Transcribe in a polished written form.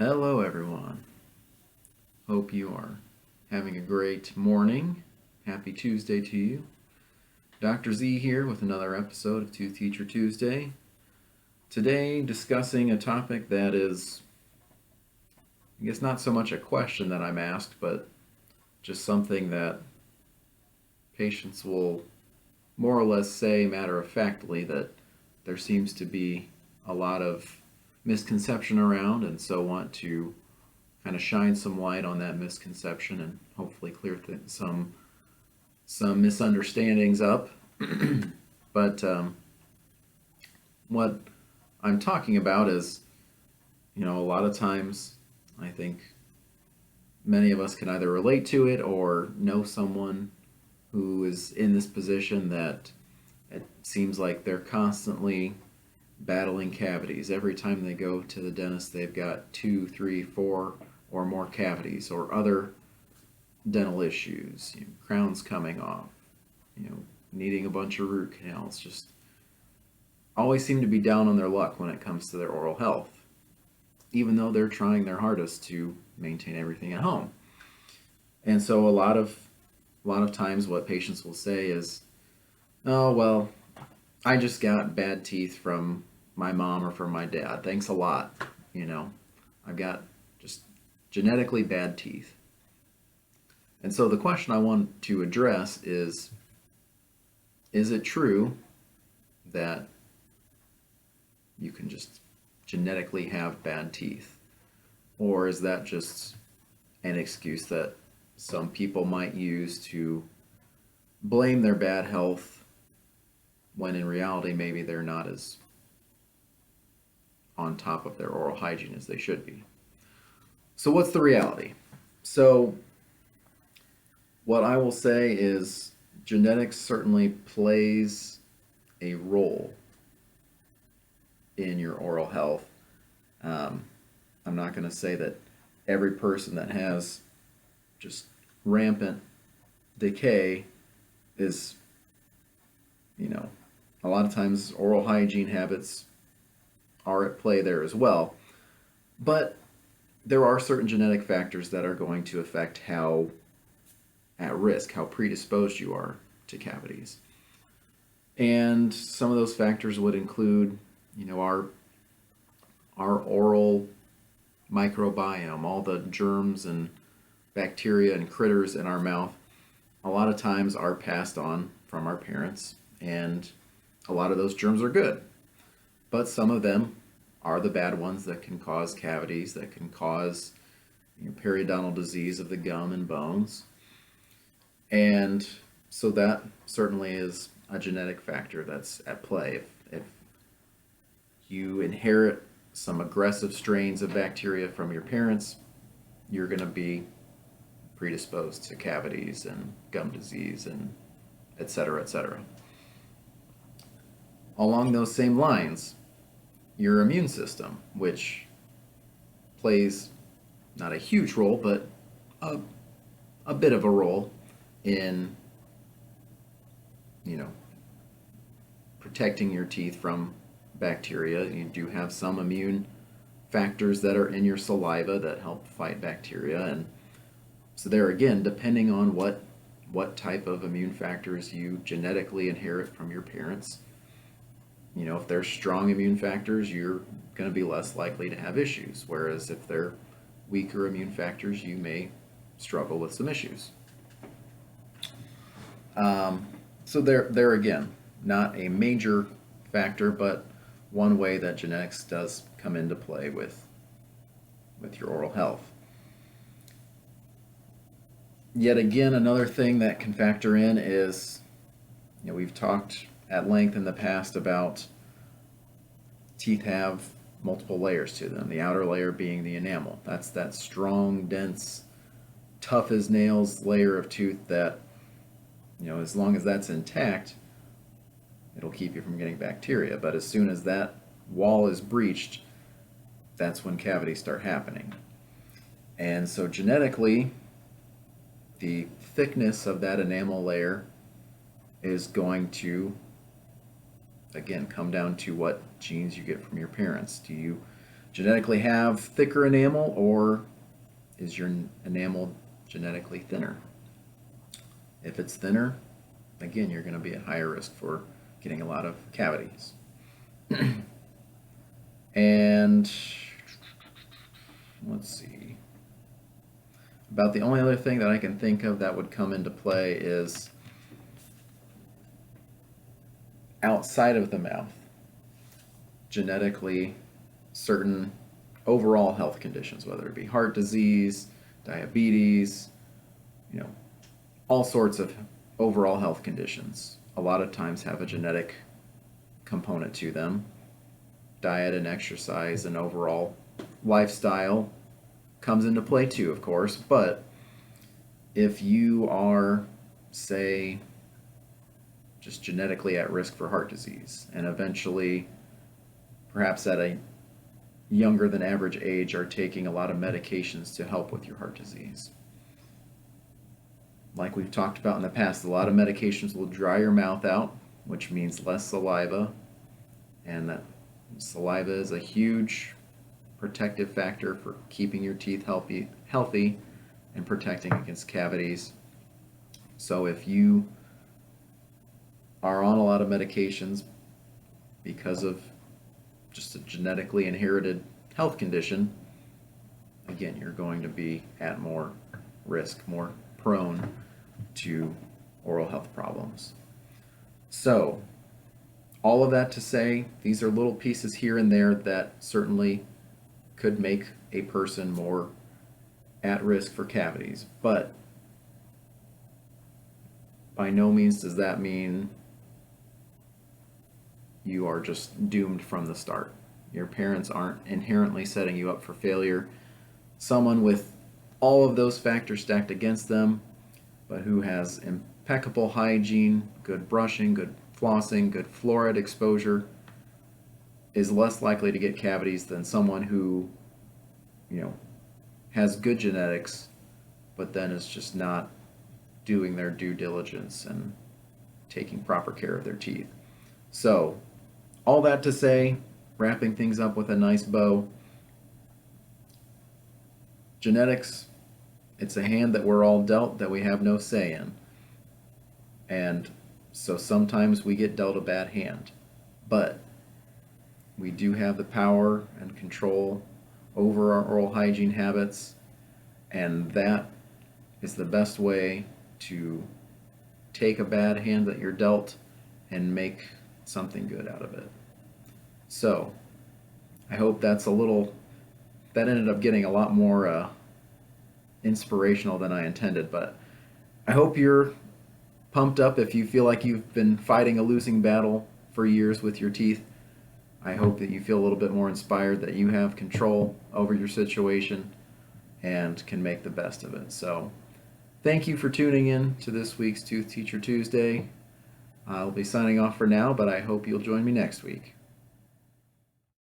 Hello, everyone. Hope you are having a great morning. Happy Tuesday to you. Dr. Z here with another episode of Tooth Teacher Tuesday. Today, discussing a topic that is, I guess, not so much a question that I'm asked, but just something that patients will more or less say matter of factly that there seems to be a lot of misconception around, and so want to kind of shine some light on that misconception and hopefully clear some misunderstandings up. But what I'm talking about is, a lot of times I think many of us can either relate to it or know someone who is in this position that it seems like they're constantly battling cavities. Every time they go to the dentist, they've got two, three, four, or more cavities or other dental issues, crowns coming off, needing a bunch of root canals, just always seem to be down on their luck when it comes to their oral health, even though they're trying their hardest to maintain everything at home. And so a lot of times what patients will say is, "Oh, well, I just got bad teeth from my mom or from my dad. Thanks a lot. I've got just genetically bad teeth." And so the question I want to address is it true that you can just genetically have bad teeth? Or is that just an excuse that some people might use to blame their bad health when in reality maybe they're not as on top of their oral hygiene as they should be? So, what's the reality? So, what I will say is genetics certainly plays a role in your oral health. Um, I'm not going to say that every person that has just rampant decay is, a lot of times oral hygiene habits are at play there as well. But there are certain genetic factors that are going to affect how at risk, how predisposed you are to cavities. And some of those factors would include, our oral microbiome, all the germs and bacteria and critters in our mouth, a lot of times are passed on from our parents, and a lot of those germs are good. But some of them are the bad ones that can cause cavities, that can cause periodontal disease of the gum and bones. And so that certainly is a genetic factor that's at play. If you inherit some aggressive strains of bacteria from your parents, you're going to be predisposed to cavities and gum disease and et cetera, et cetera. Along those same lines, your immune system, which plays not a huge role, but a, a bit of a role in, you know, protecting your teeth from bacteria. You do have some immune factors that are in your saliva that help fight bacteria, and so there again, depending on what type of immune factors you genetically inherit from your parents, if they're strong immune factors, you're going to be less likely to have issues, whereas if they're weaker immune factors, you may struggle with some issues. So there again, not a major factor, but one way that genetics does come into play with your oral health. Yet again, another thing that can factor in is, we've talked at length in the past about teeth have multiple layers to them. The outer layer being the enamel. That's that strong, dense, tough as nails layer of tooth that, as long as that's intact, it'll keep you from getting bacteria. But as soon as that wall is breached, that's when cavities start happening. And so genetically, the thickness of that enamel layer is going to, again, come down to what genes you get from your parents. Do you genetically have thicker enamel, or is your enamel genetically thinner? If it's thinner, again, you're going to be at higher risk for getting a lot of cavities. And let's see. About the only other thing that I can think of that would come into play is outside of the mouth, genetically certain overall health conditions, whether it be heart disease, diabetes, all sorts of overall health conditions. A lot of times have a genetic component to them. Diet and exercise and overall lifestyle comes into play too, of course, but if you are, say, just genetically at risk for heart disease, and eventually, perhaps at a younger than average age, are taking a lot of medications to help with your heart disease. Like we've talked about in the past, a lot of medications will dry your mouth out, which means less saliva, and that saliva is a huge protective factor for keeping your teeth healthy and protecting against cavities. So if you are on a lot of medications because of just a genetically inherited health condition, again, you're going to be at more risk, more prone to oral health problems. So, all of that to say, these are little pieces here and there that certainly could make a person more at risk for cavities, but by no means does that mean you are just doomed from the start. Your parents aren't inherently setting you up for failure. Someone with all of those factors stacked against them, but who has impeccable hygiene, good brushing, good flossing, good fluoride exposure, is less likely to get cavities than someone who, has good genetics, but then is just not doing their due diligence and taking proper care of their teeth. So, all that to say, wrapping things up with a nice bow, genetics, it's a hand that we're all dealt that we have no say in. And so sometimes we get dealt a bad hand. But we do have the power and control over our oral hygiene habits, and that is the best way to take a bad hand that you're dealt and make something good out of it. So, I hope that ended up getting a lot more inspirational than I intended, but I hope you're pumped up if you feel like you've been fighting a losing battle for years with your teeth. I hope that you feel a little bit more inspired that you have control over your situation and can make the best of it. So, thank you for tuning in to this week's Tooth Teacher Tuesday. I'll be signing off for now, but I hope you'll join me next week.